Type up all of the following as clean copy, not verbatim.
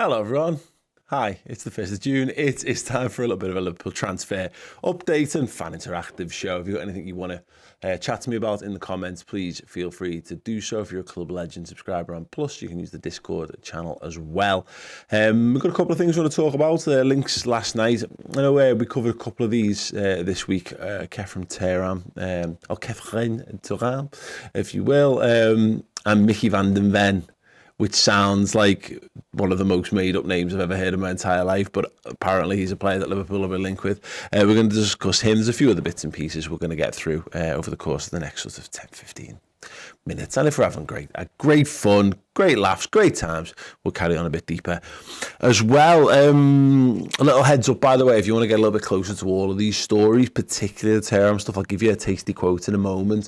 Hello everyone. Hi, it's the 1st of June. It's time for a little bit of a Liverpool transfer update and fan interactive show. If you've got anything you want to chat to me about in the comments, please feel free to do so. If you're a Club Legend subscriber on Plus, you can use the Discord channel as well. We've got a couple of things we want to talk about. Links last night. I know we covered a couple of these this week. Khephren Thuram, or Khephren Thuram, if you will, and Micky van Ven, which sounds like one of the most made-up names I've ever heard in my entire life, but apparently he's a player that Liverpool have a link with. We're going to discuss him. There's a few other bits and pieces we're going to get through over the course of the next sort of 10, 15 minutes. And if we're having great fun, great laughs, great times, we'll carry on a bit deeper as well. A little heads up, by the way, if you want to get a little bit closer to all of these stories, particularly the Thuram stuff, I'll give you a tasty quote in a moment.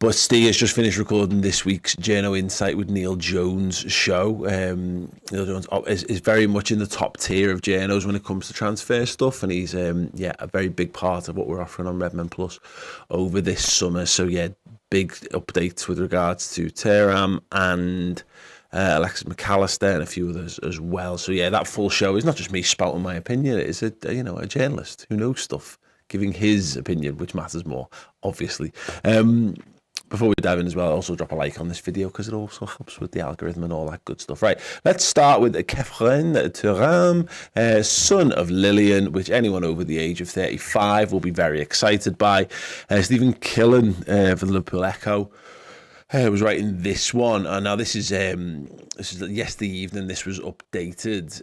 But Steve has just finished recording this week's Journo Insight with Neil Jones show. Neil Jones is very much in the top tier of journos when it comes to transfer stuff, and he's a very big part of what we're offering on Redmen Plus over this summer. So big updates with regards to Thuram and Alexis Mac Allister and a few others as well. So that full show is not just me spouting my opinion; it is a journalist who knows stuff giving his opinion, which matters more, obviously. Before we dive in as well, also drop a like on this video because it also helps with the algorithm and all that good stuff. Right, let's start with Khephren Thuram, son of Lillian, which anyone over the age of 35 will be very excited by. Stephen Killen for the Liverpool Echo was writing this one, and now this is yesterday evening. This was updated.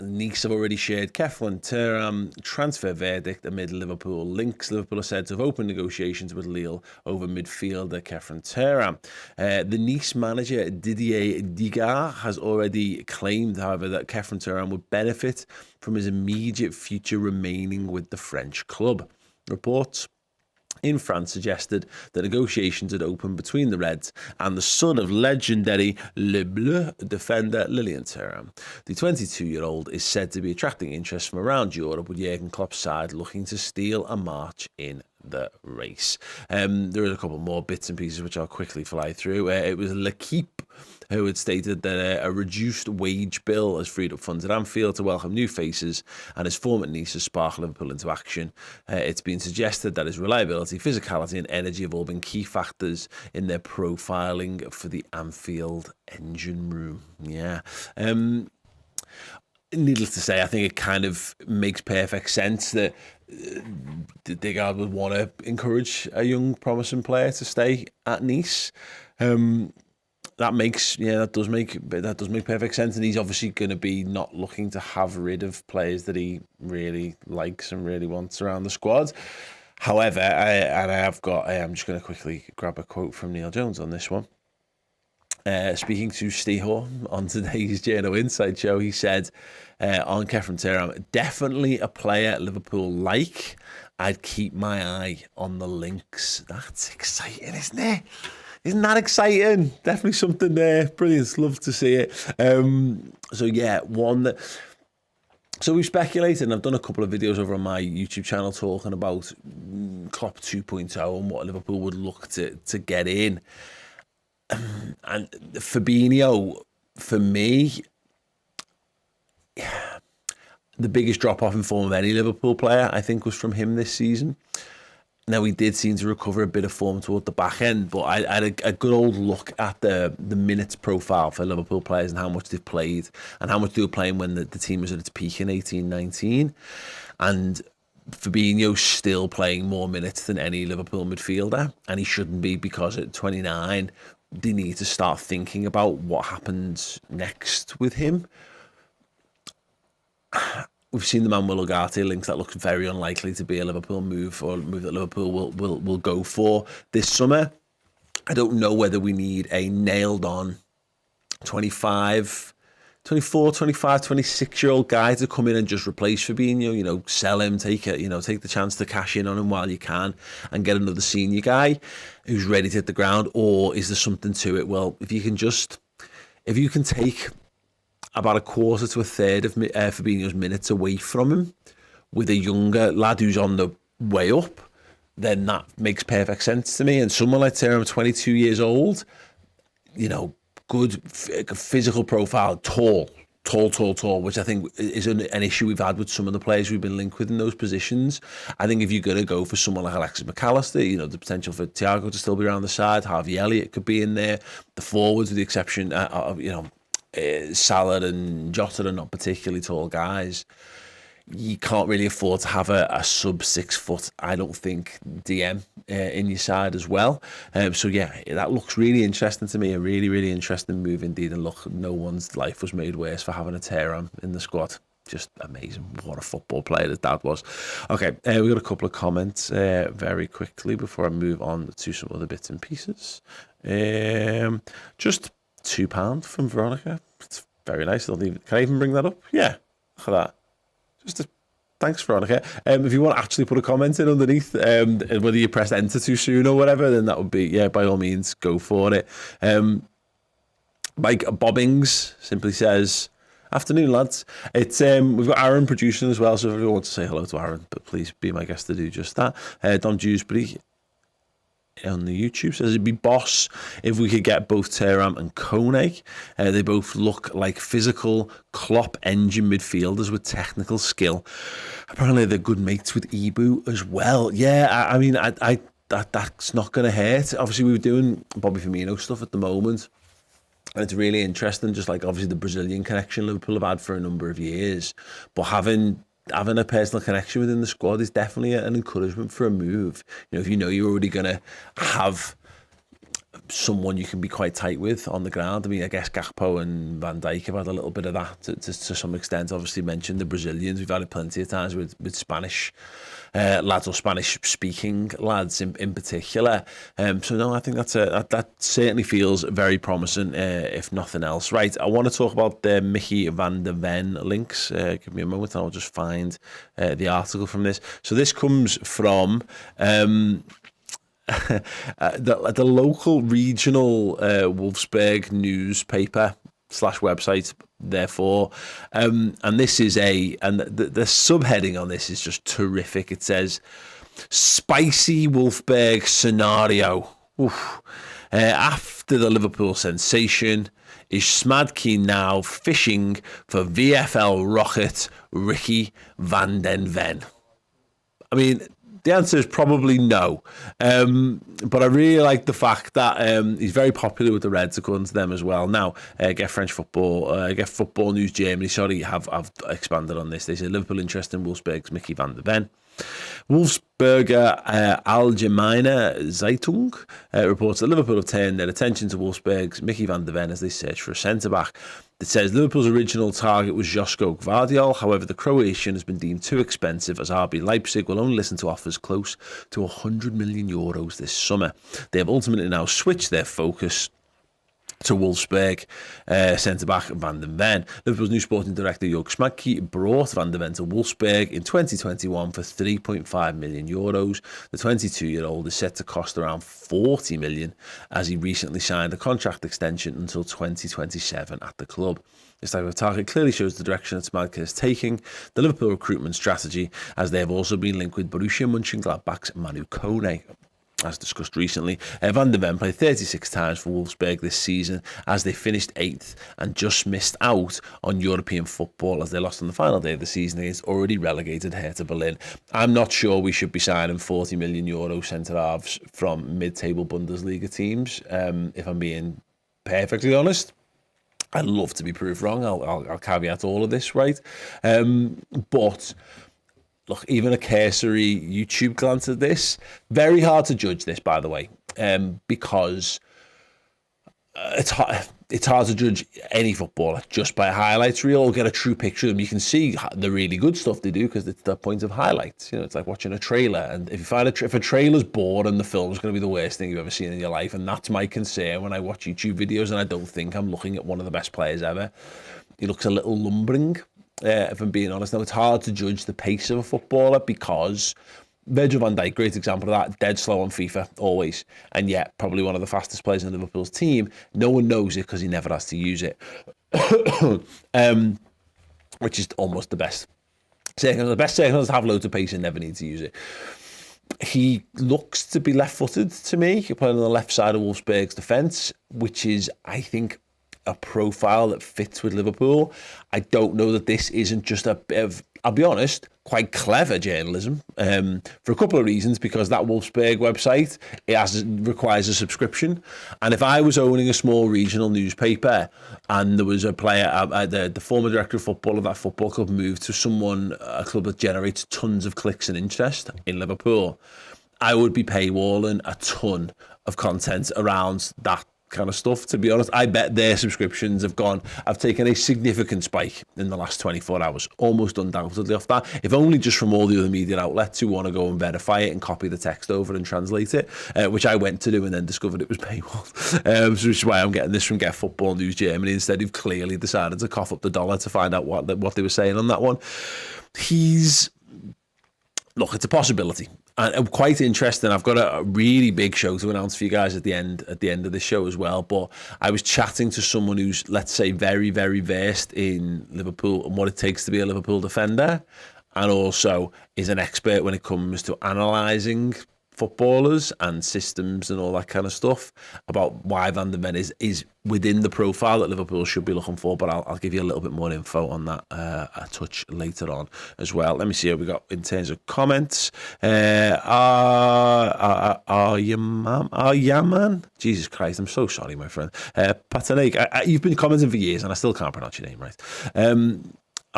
Nice have already shared Khephren Thuram transfer verdict amid Liverpool links. Liverpool are said to have opened negotiations with Lille over midfielder Khephren Thuram. The Nice manager Didier Digard has already claimed, however, that Khephren Thuram would benefit from his immediate future remaining with the French club. Reports in France suggested that negotiations had opened between the Reds and the son of legendary Le Bleu defender Leighton Clarkson. The 22-year-old is said to be attracting interest from around Europe, with Jurgen Klopp's side looking to steal a march in the race. There are a couple more bits and pieces which I'll quickly fly through. It was L'Equipe who had stated that a reduced wage bill has freed up funds at Anfield to welcome new faces, and his form at Nice has sparked Liverpool into action. It's been suggested that his reliability, physicality and energy have all been key factors in their profiling for the Anfield engine room. Needless to say, I think it kind of makes perfect sense that Digard would want to encourage a young, promising player to stay at Nice. That does make perfect sense, and he's obviously going to be not looking to have rid of players that he really likes and really wants around the squad. However, I'm just going to quickly grab a quote from Neil Jones on this one. Speaking to Stihor on today's Journo Insight show, he said on Khephren Thuram, definitely a player Liverpool like. I'd keep my eye on the links. That's exciting, isn't it? Isn't that exciting? Definitely something there. Brilliant. Love to see it. So we've speculated, and I've done a couple of videos over on my YouTube channel talking about Klopp 2.0 and what Liverpool would look to get in. And Fabinho, for me, the biggest drop-off in form of any Liverpool player, I think, was from him this season. Now, he did seem to recover a bit of form toward the back end, but I had a good old look at the minutes profile for Liverpool players and how much they've played and how much they were playing when the team was at its peak in 18-19. And Fabinho's still playing more minutes than any Liverpool midfielder, and he shouldn't be, because at 29, they need to start thinking about what happens next with him. We've seen the Manuel Ugarte links. That looks very unlikely to be a Liverpool move, or a move that Liverpool will go for this summer. I don't know whether we need a nailed-on 24, 25, 26-year-old guy to come in and just replace Fabinho. Sell him, take the chance to cash in on him while you can, and get another senior guy who's ready to hit the ground. Or is there something to it? Well, if you can take about a quarter to a third of Fabinho's minutes away from him with a younger lad who's on the way up, then that makes perfect sense to me. And someone like Thuram, 22 years old, good physical profile, tall, tall, which I think is an issue we've had with some of the players we've been linked with in those positions. I think if you're going to go for someone like Alexis Mac Allister, the potential for Thiago to still be around the side, Harvey Elliott could be in there, the forwards with the exception of, Salah and Jota are not particularly tall guys. You can't really afford to have a sub 6 foot, I don't think, DM in your side as well. So yeah, that looks really interesting to me. A really, really interesting move indeed. And look, no one's life was made worse for having a Thuram in the squad. Just amazing. What a football player that was. Okay, we've got a couple of comments very quickly before I move on to some other bits and pieces. Just £2 from Veronica. It's very nice. Can I even bring that up? Yeah, look at that. Thanks, Veronica. If you want to actually put a comment in underneath, whether you pressed enter too soon or whatever, then that would be, yeah, by all means, go for it. Mike Bobbings simply says, afternoon, lads. It's we've got Aaron producing as well, so if you want to say hello to Aaron, but please be my guest to do just that. Don Dewsbury on the YouTube says it'd be boss if we could get both Thuram and Kone. They both look like physical Klopp engine midfielders with technical skill. Apparently they're good mates with Ibu as well. Yeah, I mean, that's not going to hurt. Obviously we were doing Bobby Firmino stuff at the moment, and it's really interesting, just like obviously the Brazilian connection Liverpool have had for a number of years, but having a personal connection within the squad is definitely an encouragement for a move. If you're already going to have someone you can be quite tight with on the ground. I mean, I guess Gakpo and Van Dijk have had a little bit of that to some extent. Obviously mentioned the Brazilians. We've had it plenty of times with Spanish lads or Spanish-speaking lads in particular. So no, I think that certainly feels very promising, if nothing else. Right, I want to talk about the Micky van de Ven links. Give me a moment and I'll just find the article from this. So this comes from the local regional Woflsburg newspaper / website, therefore, and this is the subheading on this is just terrific. It says spicy Woflsburg scenario. After the Liverpool sensation, is Smadke now fishing for VFL rocket Ricky van den Ven? I mean, the answer is probably no. But I really like the fact that he's very popular with the Reds, according to them as well. Now, get Football News Germany, have expanded on this. They say Liverpool interest in Wolfsburg's Micky van de Ven. Wolfsburger Allgemeine Zeitung reports that Liverpool have turned their attention to Wolfsburg's Micky van de Ven as they search for a centre-back. It says Liverpool's original target was Joško Gvardiol. However, the Croatian has been deemed too expensive, as RB Leipzig will only listen to offers close to €100 million this summer. They have ultimately now switched their focus to Wolfsburg centre-back Van den Ven. Liverpool's new sporting director Jörg Smadke brought Van den Ven to Wolfsburg in 2021 for €3.5 million. The 22-year-old is set to cost around €40 million, as he recently signed a contract extension until 2027 at the club. This type of target clearly shows the direction that Smadke is taking the Liverpool recruitment strategy, as they have also been linked with Borussia Mönchengladbach's Manu Kone. As discussed recently, Van den Ven played 36 times for Wolfsburg this season, as they finished 8th and just missed out on European football as they lost on the final day of the season against already relegated Hertha Berlin. I'm not sure we should be signing €40 million centre-halves from mid-table Bundesliga teams, if I'm being perfectly honest. I'd love to be proved wrong. I'll caveat all of this, right? But look, even a cursory YouTube glance at this, very hard to judge this, by the way, because it's hard to judge any footballer just by a highlights reel or get a true picture of them. You can see the really good stuff they do because it's the point of highlights. It's like watching a trailer, and if you find if a trailer's boring, the film's going to be the worst thing you've ever seen in your life, and that's my concern when I watch YouTube videos, and I don't think I'm looking at one of the best players ever. He looks a little lumbering. If I'm being honest. Now, it's hard to judge the pace of a footballer because Virgil van Dijk, great example of that, dead slow on FIFA, always. And yet, probably one of the fastest players in Liverpool's team. No one knows it because he never has to use it. Which is almost the best. The best second is to have loads of pace and never need to use it. He looks to be left-footed to me. He's playing on the left side of Wolfsburg's defence, which is, I think, a profile that fits with Liverpool. I don't know that this isn't just a bit of, I'll be honest, quite clever journalism for a couple of reasons, because that Woflsburg website, requires a subscription. And if I was owning a small regional newspaper and there was a player, the former director of football of that football club moved to a club that generates tons of clicks and interest in Liverpool, I would be paywalling a ton of content around that kind of stuff. To be honest, I bet their subscriptions have taken a significant spike in the last 24 hours, almost undoubtedly off that, if only just from all the other media outlets who want to go and verify it and copy the text over and translate it, which I went to do and then discovered it was paywalled. Which is why I'm getting this from Get Football News Germany instead, who've clearly decided to cough up the dollar to find out what they were saying on that one. Look, it's a possibility. And quite interesting. I've got a really big show to announce for you guys at the end of this show as well. But I was chatting to someone who's, let's say, very, very versed in Liverpool and what it takes to be a Liverpool defender, and also is an expert when it comes to analysing footballers and systems and all that kind of stuff, about why Van der Ven is within the profile that Liverpool should be looking for. But I'll give you a little bit more info on that a touch later on as well. Let me see what we got in terms of comments. Yaman? Jesus Christ, I'm so sorry, my friend. Patanek, you've been commenting for years and I still can't pronounce your name right.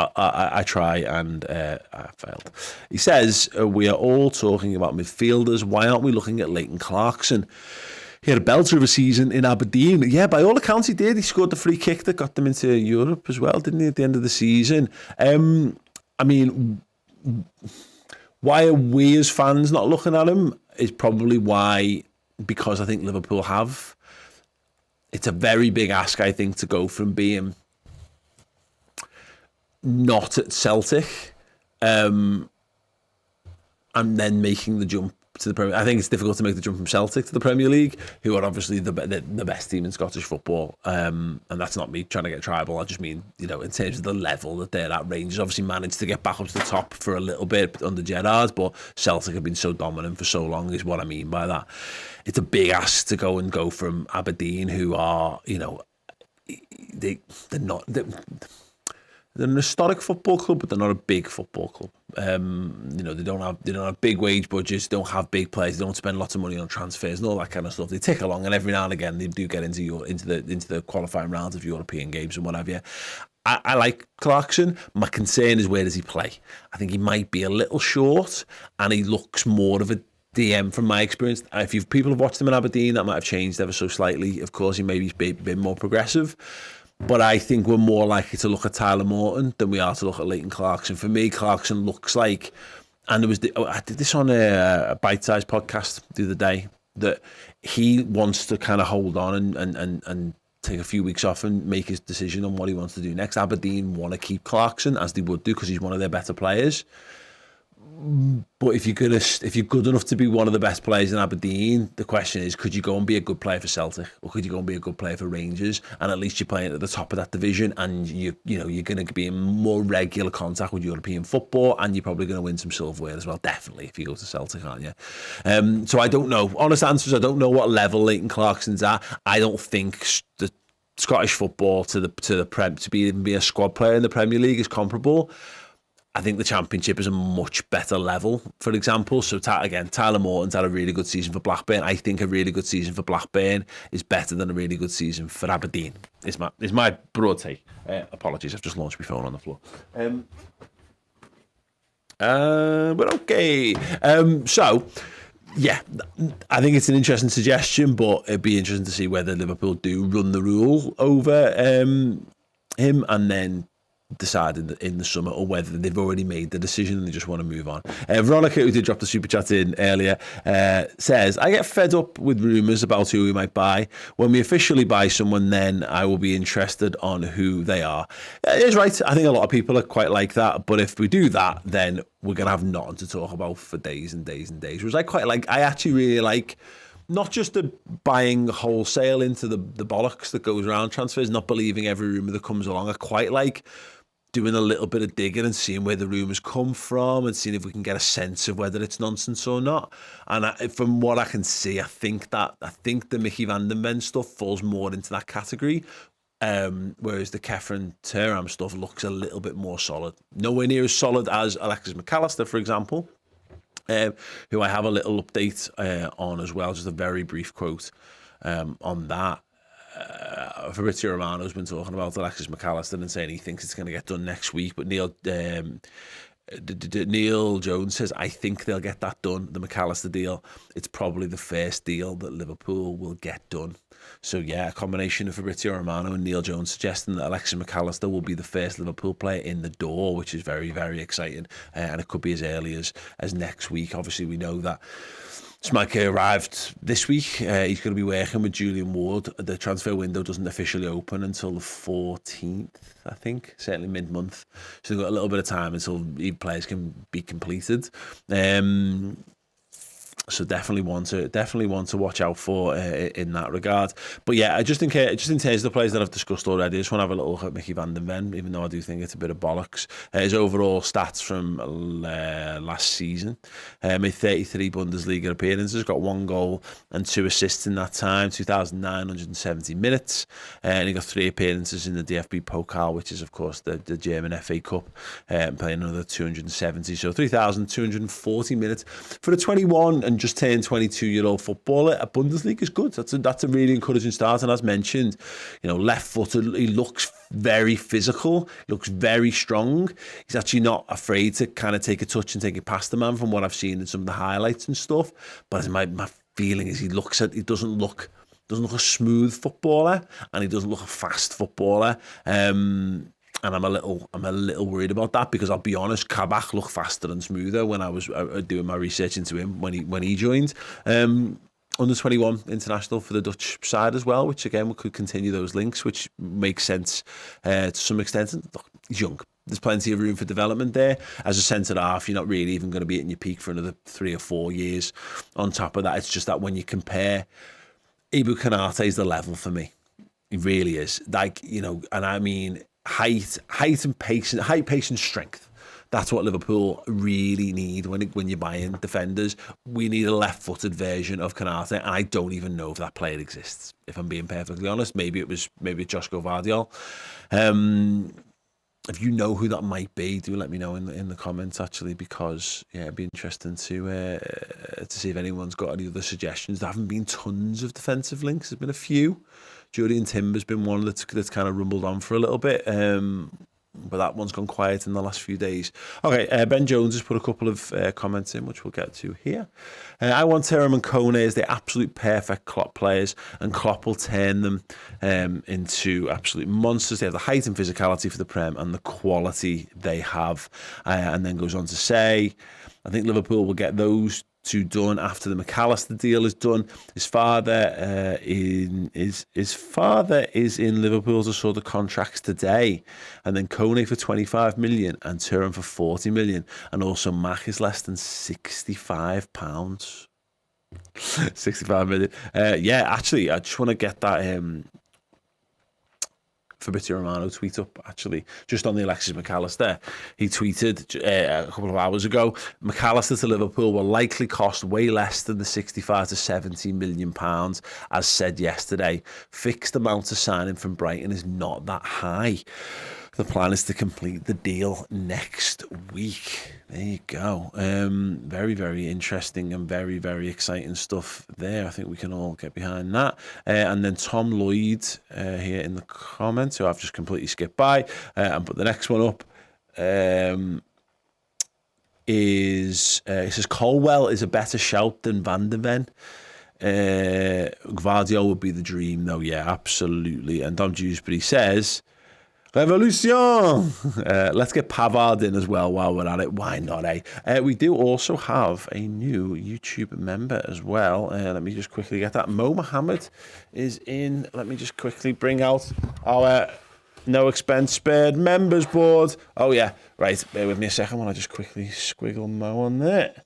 I try and I failed. He says, we are all talking about midfielders. Why aren't we looking at Leighton Clarkson? He had a belter of a season in Aberdeen. Yeah, by all accounts he did. He scored the free kick that got them into Europe as well, didn't he, at the end of the season? I mean, why are we as fans not looking at him is probably because I think Liverpool have. It's a very big ask, I think, to go from being not at Celtic and then making the jump to the Premier. I think it's difficult to make the jump from Celtic to the Premier League, who are obviously the best team in Scottish football, and that's not me trying to get tribal. I just mean, in terms of the level that they're at. Rangers obviously managed to get back up to the top for a little bit under Gerrard, but Celtic have been so dominant for so long is what I mean by that. It's a big ask to go from Aberdeen, who are, they're not... They're an historic football club, but they're not a big football club. They don't have big wage budgets, don't have big players, they don't spend lots of money on transfers and all that kind of stuff. They tick along, and every now and again they do get into the qualifying rounds of European games and what have you. I like Clarkson. My concern is, where does he play? I think he might be a little short, and he looks more of a DM from my experience. If people have watched him in Aberdeen, that might have changed ever so slightly. Of course, he may be a bit more progressive. But I think we're more likely to look at Tyler Morton than we are to look at Leighton Clarkson. For me, Clarkson looks like, and I did this on a bite-sized podcast the other day, that he wants to kind of hold on and take a few weeks off and make his decision on what he wants to do next. Aberdeen want to keep Clarkson, as they would do, because he's one of their better players. But if you're good enough to be one of the best players in Aberdeen, the question is, could you go and be a good player for Celtic, or could you go and be a good player for Rangers? And at least you're playing at the top of that division, and you're going to be in more regular contact with European football, and you're probably going to win some silverware as well. Definitely, if you go to Celtic, aren't you? So I don't know. Honest answers, I don't know what level Leighton Clarkson's at. I don't think the Scottish football to be a squad player in the Premier League is comparable. I think the Championship is a much better level, for example. So Tyler Morton's had a really good season for Blackburn. I think a really good season for Blackburn is better than a really good season for Aberdeen. Is my broad take. Apologies, I've just launched my phone on the floor. But okay. So, yeah, I think it's an interesting suggestion, but it'd be interesting to see whether Liverpool do run the rule over him and then decide in the summer, or whether they've already made the decision and they just want to move on. Veronica, who did drop the super chat in earlier, says, I get fed up with rumours about who we might buy. When we officially buy someone, then I will be interested on who they are. It is right. I think a lot of people are quite like that, but if we do that, then we're going to have nothing to talk about for days and days and days. Whereas I actually really like not just the buying wholesale into the bollocks that goes around transfers, not believing every rumour that comes along. I quite like doing a little bit of digging and seeing where the rumours come from and seeing if we can get a sense of whether it's nonsense or not. And from what I can see, I think the Micky Van der Ven stuff falls more into that category. Whereas the Khephren Thuram stuff looks a little bit more solid. Nowhere near as solid as Alexis Mac Allister, for example, who I have a little update on as well, just a very brief quote on that. Fabrizio Romano's been talking about Alexis Mac Allister and saying he thinks it's going to get done next week, but Neil Jones says, I think they'll get that done, the Mac Allister deal. It's probably the first deal that Liverpool will get done. So yeah, a combination of Fabrizio Romano and Neil Jones suggesting that Alexis Mac Allister will be the first Liverpool player in the door, which is very, very exciting. And it could be as early as next week. Obviously, we know that Micky arrived this week. He's going to be working with Julian Ward. The transfer window doesn't officially open until the 14th, I think, certainly mid-month. So they've got a little bit of time until players can be completed. So definitely one to watch out for in that regard. But yeah, just in terms of the players that I've discussed already, I just want to have a little look at Micky van de Ven, even though I do think it's a bit of bollocks. His overall stats from last season: made 33 Bundesliga appearances, got 1 goal and 2 assists in that time, 2,970 minutes, and he got 3 appearances in the DFB Pokal, which is of course the German FA Cup, playing another 270, so 3,240 minutes for a 21 and just turned 22-year-old footballer. A Bundesliga is good. That's a really encouraging start. And as mentioned, left-footed, he looks very physical, looks very strong. He's actually not afraid to kind of take a touch and take it past the man from what I've seen in some of the highlights and stuff. But my feeling is he doesn't look a smooth footballer, and he doesn't look a fast footballer. And I'm a little worried about that, because I'll be honest, Kabak looked faster and smoother when I was doing my research into him when he joined. Under 21 international for the Dutch side as well, which again we could continue those links, which makes sense to some extent. And look, he's young. There's plenty of room for development there. As a centre half, you're not really even going to be at your peak for another 3 or 4 years. On top of that, it's just that when you compare, Ibou Konaté is the level for me. He really is. And I mean, height and patience, pace and strength. That's what Liverpool really need when you're buying defenders. We need a left-footed version of Konaté, and I don't even know if that player exists, if I'm being perfectly honest. Maybe it's Joshko Vardiol. If you know who that might be, do let me know in the comments, actually, because yeah, it'd be interesting to see if anyone's got any other suggestions. There haven't been tons of defensive links. There's been a few. Julian Timber's been one that's kind of rumbled on for a little bit, but that one's gone quiet in the last few days. Okay, Ben Jones has put a couple of comments in, which we'll get to here. I want Thuram and Kone as the absolute perfect Klopp players, and Klopp will turn them into absolute monsters. They have the height and physicality for the Prem and the quality they have. And then goes on to say, I think Liverpool will get those 2 done after the Mac Allister deal is done. His father is in Liverpool to sort of contracts today, and then Kone for 25 million and Thuram for 40 million, and also Mac is less than £65. 65 million. Yeah, actually, I just want to get that Fabrizio Romano tweet up, actually, just on the Alexis Mac Allister. He tweeted a couple of hours ago, Mac Allister to Liverpool will likely cost way less than the 65 to 70 million pounds, as said yesterday. Fixed amount to sign him from Brighton is not that high. The plan is to complete the deal next week. There you go. Very, very interesting and very, very exciting stuff there. I think we can all get behind that. And then Tom Lloyd here in the comments, who I've just completely skipped by, and put the next one up. He says Colwell is a better shout than Van de Ven. Gvardiol would be the dream, though. Yeah, absolutely. And Dom Dewsbury says, Revolution! Let's get Pavard in as well while we're at it. Why not, eh? We do also have a new YouTube member as well. Let me just quickly get that. Mo Mohammed is in. Let me just quickly bring out our no expense spared members board. Oh, yeah. Right. Bear with me a second while I just quickly squiggle Mo on there.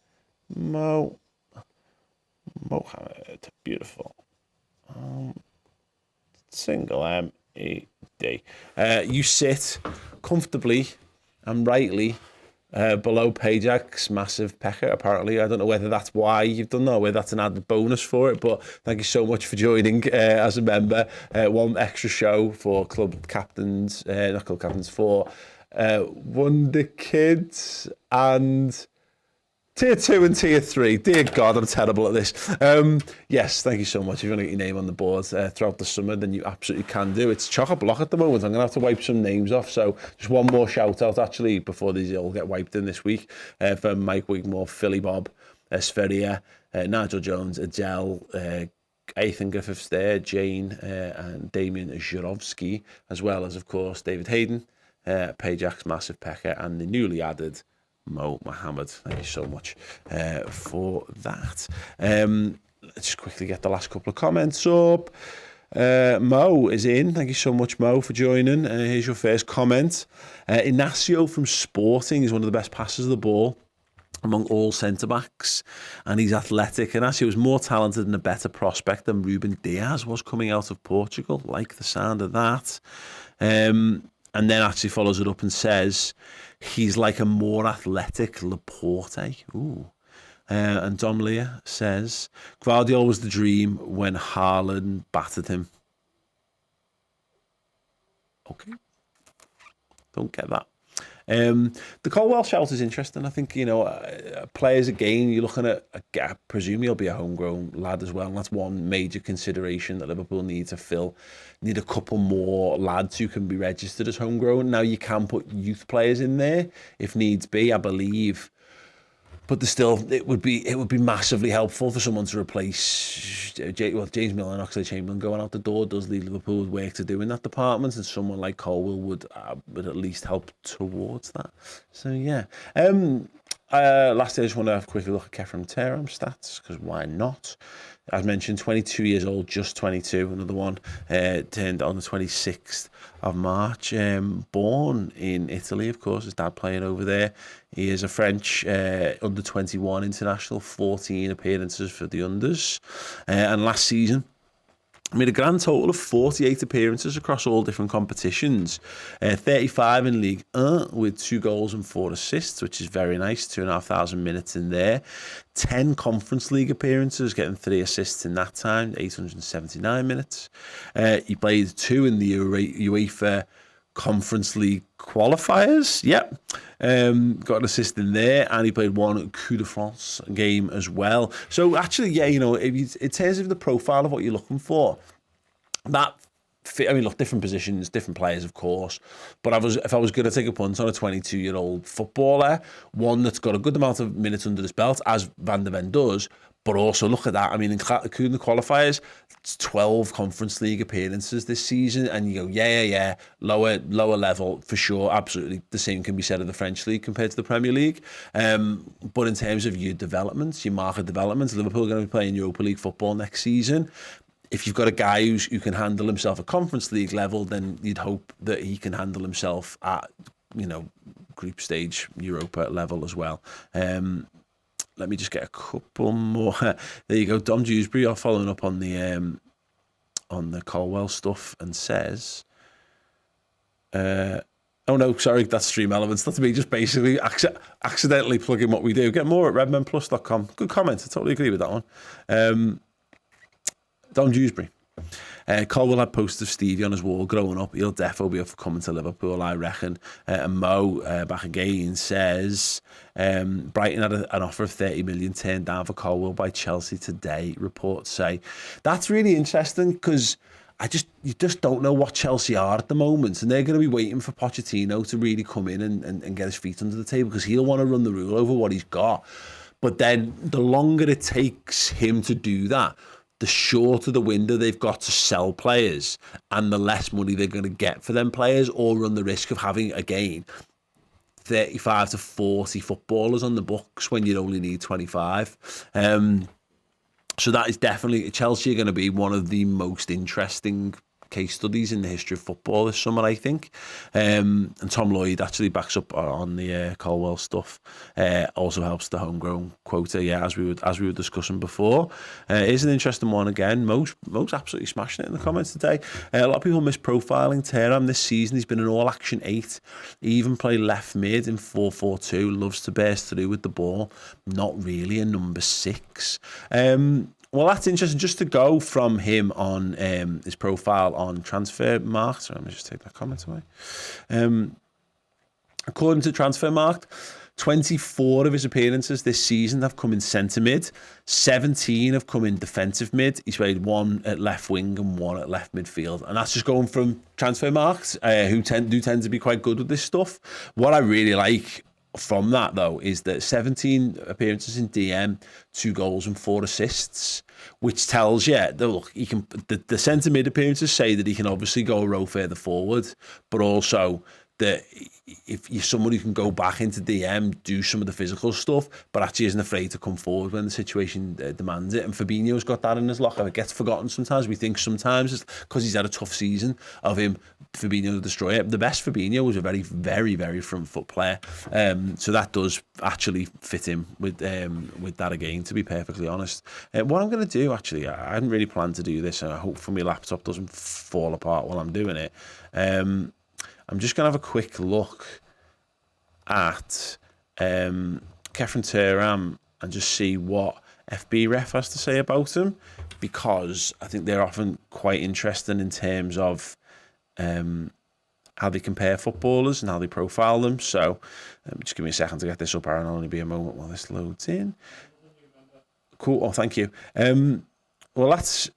Mo Mohammed. Beautiful. Single M-E-D. You sit comfortably and rightly below Pajak's massive pecker, apparently. I don't know whether that's why you've done that, or whether that's an added bonus for it, but thank you so much for joining as a member. One extra show for club captains, not club captains, for Wonder Kids and Tier 2 and Tier 3. Dear God, I'm terrible at this. Yes, thank you so much. If you want to get your name on the board throughout the summer, then you absolutely can do. It's chock-a-block at the moment. I'm going to have to wipe some names off. So just one more shout-out, actually, before these all get wiped in this week, for Mike Wigmore, Philly Bob, Sferia, Nigel Jones, Adele, Ethan Griffiths there, Jane, and Damien Żurowski, as well as, of course, David Hayden, Pajak's massive pecker, and the newly added Mo Mohammed. Thank you so much for that. Let's just quickly get the last couple of comments up. Mo is in. Thank you so much, Mo, for joining. Here's your first comment. Inacio from Sporting is one of the best passers of the ball among all centre-backs, and he's athletic. Inacio was more talented and a better prospect than Ruben Diaz was coming out of Portugal. Like the sound of that. And then actually follows it up and says he's like a more athletic Laporte. Ooh. And Dom Lear says Guardiola was the dream when Haaland battered him. Okay. Don't get that. The Colwell shout is interesting. I think, players again, you're looking at a gap. Presume he'll be a homegrown lad as well. And that's one major consideration that Liverpool need to fill. Need a couple more lads who can be registered as homegrown. Now you can put youth players in there if needs be, I believe. But it would be massively helpful for someone to replace James Milner and Oxlade-Chamberlain going out the door. Does leave Liverpool with work to do in that department, and someone like Colwell would at least help towards that. So yeah. Lastly, I just want to have a quick look at Khephren Thuram stats, because why not? As mentioned, 22 years old, just 22. Another one turned on the 26th of March. Born in Italy, of course, his dad playing over there. He is a French under-21 international, 14 appearances for the unders. And last season, made a grand total of 48 appearances across all different competitions. 35 in League 1 with 2 goals and 4 assists, which is very nice. 2,500 minutes in there. 10 Conference League appearances, getting 3 assists in that time. 879 minutes. He played 2 in the UEFA Conference League qualifiers. Yep. Got an assist in there, and he played 1 Coup de France game as well. So actually, yeah, in terms of the profile of what you're looking for, that fit, look, different positions, different players, of course. But if I was going to take a punt on a 22-year-old footballer, one that's got a good amount of minutes under his belt, as Van de Ven does, but also look at that. Including the qualifiers, it's 12 Conference League appearances this season, and you go, yeah, lower level for sure. Absolutely, the same can be said of the French League compared to the Premier League. But in terms of your developments, your market developments, Liverpool are going to be playing Europa League football next season. If you've got a guy who can handle himself at Conference League level, then you'd hope that he can handle himself at group stage Europa level as well. Let me just get a couple more. There you go. Dom Dewsbury are following up on the Colwell stuff and says, oh no, sorry, that's Stream Elements. That's me just basically accidentally plugging what we do. Get more at redmenplus.com. Good comment. I totally agree with that one. Dom Dewsbury. Colwell had posters of Stevie on his wall growing up. He'll definitely be up for coming to Liverpool, I reckon. And Mo, back again, says Brighton had an offer of 30 million turned down for Colwell by Chelsea today, reports say. That's really interesting, because you just don't know what Chelsea are at the moment, and they're going to be waiting for Pochettino to really come in and get his feet under the table, because he'll want to run the rule over what he's got. But then the longer it takes him to do that, the shorter the window they've got to sell players, and the less money they're going to get for them players, or run the risk of having, again, 35 to 40 footballers on the books when you only need 25. So that is definitely, Chelsea are going to be one of the most interesting case studies in the history of football this summer, I think. And Tom Lloyd actually backs up on the Colwell stuff. Also helps the homegrown quota, yeah, as we were discussing before. It's an interesting one again. Mo's absolutely smashing it in the comments today. A lot of people misprofiling Thuram this season. He's been an all-action 8. He even played left mid in 4-4-2. Loves to burst through with the ball. Not really a number 6. Well, that's interesting. Just to go from him on his profile on Transfermarkt. So let me just take that comment away. According to Transfermarkt, 24 of his appearances this season have come in centre mid. 17 have come in defensive mid. He's played 1 at left wing and 1 at left midfield. And that's just going from Transfermarkt, who tend to be quite good with this stuff. What I really like from that, though, is that 17 appearances in DM, 2 goals and 4 assists, which tells you that, look, he can. The centre mid appearances say that he can obviously go a row further forward, but also that if you're someone who can go back into DM, do some of the physical stuff, but actually isn't afraid to come forward when the situation demands it. And Fabinho's got that in his locker. It gets forgotten sometimes. We think sometimes it's because he's had a tough season of him, Fabinho the destroyer. The best Fabinho was a very, very, very front foot player. So that does actually fit in with that again, to be perfectly honest. What I'm going to do, actually, I hadn't really planned to do this, and I hope for my laptop doesn't fall apart while I'm doing it. I'm just going to have a quick look at Khephren Thuram and just see what FB Ref has to say about him, because I think they're often quite interesting in terms of how they compare footballers and how they profile them. So just give me a second to get this up, Aaron. I'll only be a moment while this loads in. Cool. Oh, thank you. Well, that's,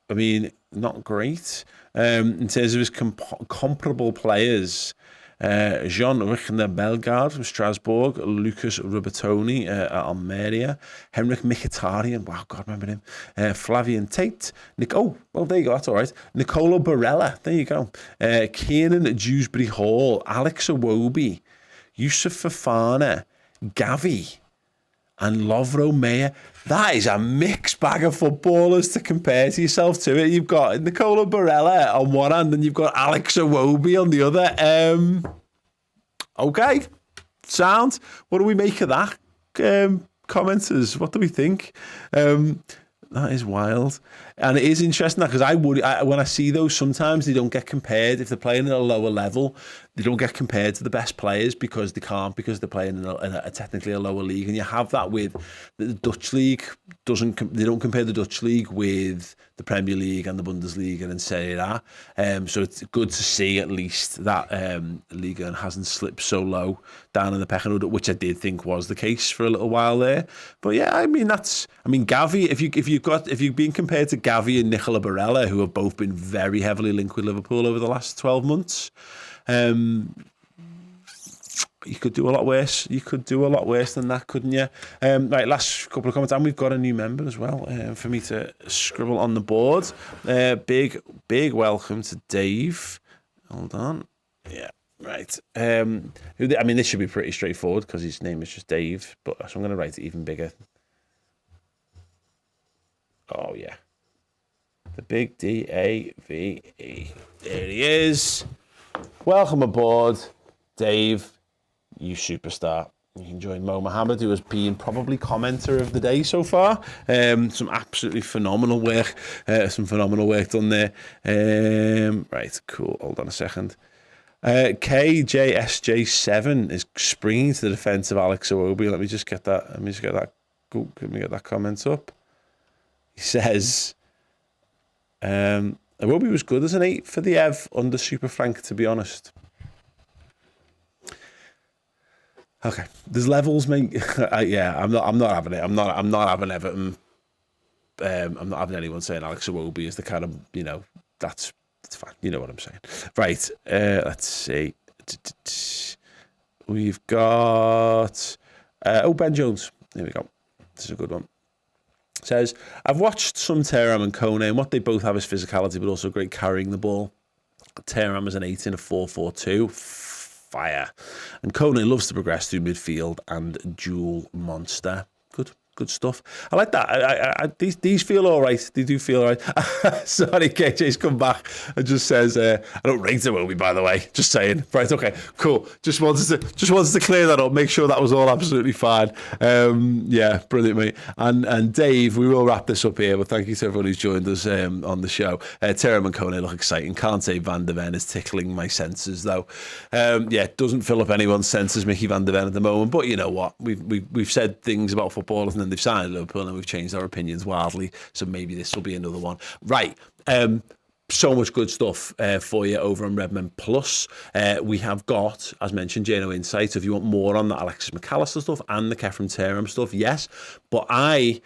I mean, not great. In terms of his comparable players, Jean-Richard Bellegarde from Strasbourg, Lucas Rubertoni at Almeria, Henrik Mkhitaryan, wow, God, remember him, Flavian Tate, well, there you go, that's all right, Nicolo Barella, there you go, Kiernan Dewsbury Hall, Alex Iwobi, Yusuf Fofana, Gavi, and Lovro Meyer. That is a mixed bag of footballers to compare to yourself to it. You've got Nicolo Barella on one hand and you've got Alex Iwobi on the other. Okay, sound. What do we make of that? Commenters, what do we think? That is wild. And it is interesting because when I see those, sometimes they don't get compared. If they're playing at a lower level, they don't get compared to the best players because they can't, because they're playing in a technically a lower league. And you have that with the Dutch league. They don't compare the Dutch league with the Premier League and the Bundesliga and Serie A. So it's good to see at least that Liga hasn't slipped so low down in the pecking order, which I did think was the case for a little while there. But yeah, I mean Gavi. If you've been compared to Gavi and Nicola Barella, who have both been very heavily linked with Liverpool over the last 12 months, you could do a lot worse. You could do a lot worse than that, couldn't you? Right, last couple of comments, and we've got a new member as well for me to scribble on the board. Big welcome to Dave. Hold on. Yeah, right. This should be pretty straightforward because his name is just Dave, but so I'm going to write it even bigger. Oh, yeah. The big D-A-V-E. There he is. Welcome aboard, Dave, you superstar. You can join Mo Mohammed, who has been probably commenter of the day so far. Some absolutely phenomenal work. Done there. Right, cool. Hold on a second. KJSJ7 is springing to the defence of Alex Iwobi. Let me just get that. Let me get that comment up. He says, Iwobi was good as an 8 for the Ev under Super Frank, to be honest. Okay, there's levels, mate. Yeah, I'm not having it. I'm not having Everton. I'm not having anyone saying Alex Iwobi is the kind of, that's fine. You know what I'm saying. Right, let's see. We've got Ben Jones. Here we go. This is a good one. Says, I've watched some Thuram and Kone, and what they both have is physicality, but also great carrying the ball. Thuram is an 8 in a 4-4-2. Fire. And Kone loves to progress through midfield and dual monster. Good. Good stuff. I like that. These feel all right. They do feel all right. Sorry, KJ's come back and just says, I don't rate the movie, by the way. Just saying. Right, okay, cool. Just wanted to clear that up, make sure that was all absolutely fine. Yeah, brilliant, mate. And Dave, we will wrap this up here, but thank you to everyone who's joined us on the show. Thuram and Kone look exciting. Can't say Van de Ven is tickling my senses, though. Yeah, doesn't fill up anyone's senses, Micky Van de Ven, at the moment. But you know what? We've said things about footballers, and then they've signed Liverpool, and we've changed our opinions wildly. So maybe this will be another one. Right. So much good stuff for you over on Redmen Plus. We have got, as mentioned, Jano Insights. If you want more on that Alexis Mac Allister stuff and the Khephren Thuram stuff, yes. But I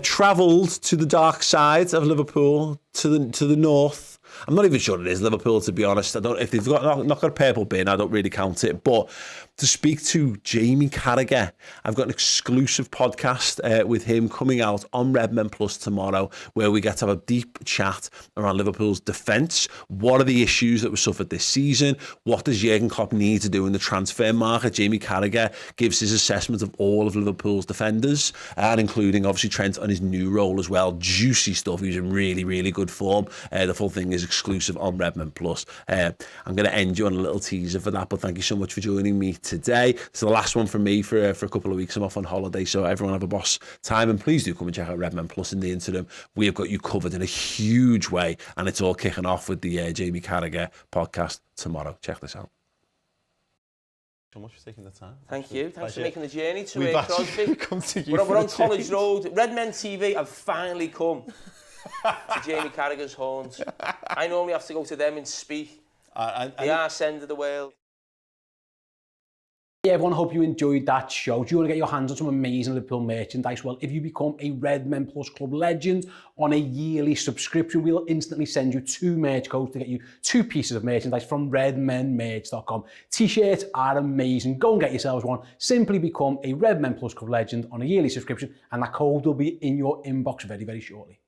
travelled to the dark side of Liverpool, to the north. I'm not even sure it is Liverpool, to be honest. I don't. If they've not got a purple bin, I don't really count it. But to speak to Jamie Carragher, I've got an exclusive podcast with him coming out on Redmen Plus tomorrow, where we get to have a deep chat around Liverpool's defence. What are the issues that were suffered this season? What does Jurgen Klopp need to do in the transfer market? Jamie Carragher gives his assessment of all of Liverpool's defenders, and including obviously Trent on his new role as well. Juicy stuff. He's in really, really good form. The full thing is exclusive on Redmen Plus. I'm going to end you on a little teaser for that, but thank you so much for joining me today. It's the last one from me for a couple of weeks. I'm off on holiday, so everyone have a boss time, and please do come and check out Redmen Plus in the interim. We have got you covered in a huge way, and it's all kicking off with the Jamie Carragher podcast tomorrow. Check this out. So much for taking the time. Thank you. Thanks for making the journey to Crosby. Come to you. We're on College Road. Redmen TV have finally come to Jamie Carragher's horns. I normally have to go to them and speak. The arse end of the world. Yeah, everyone, hope you enjoyed that show. Do you want to get your hands on some amazing Liverpool merchandise? Well, if you become a Redmen Plus Club legend on a yearly subscription, we'll instantly send you 2 merch codes to get you 2 pieces of merchandise from redmenmerch.com. T-shirts are amazing. Go and get yourselves one. Simply become a Redmen Plus Club legend on a yearly subscription, and that code will be in your inbox very, very shortly.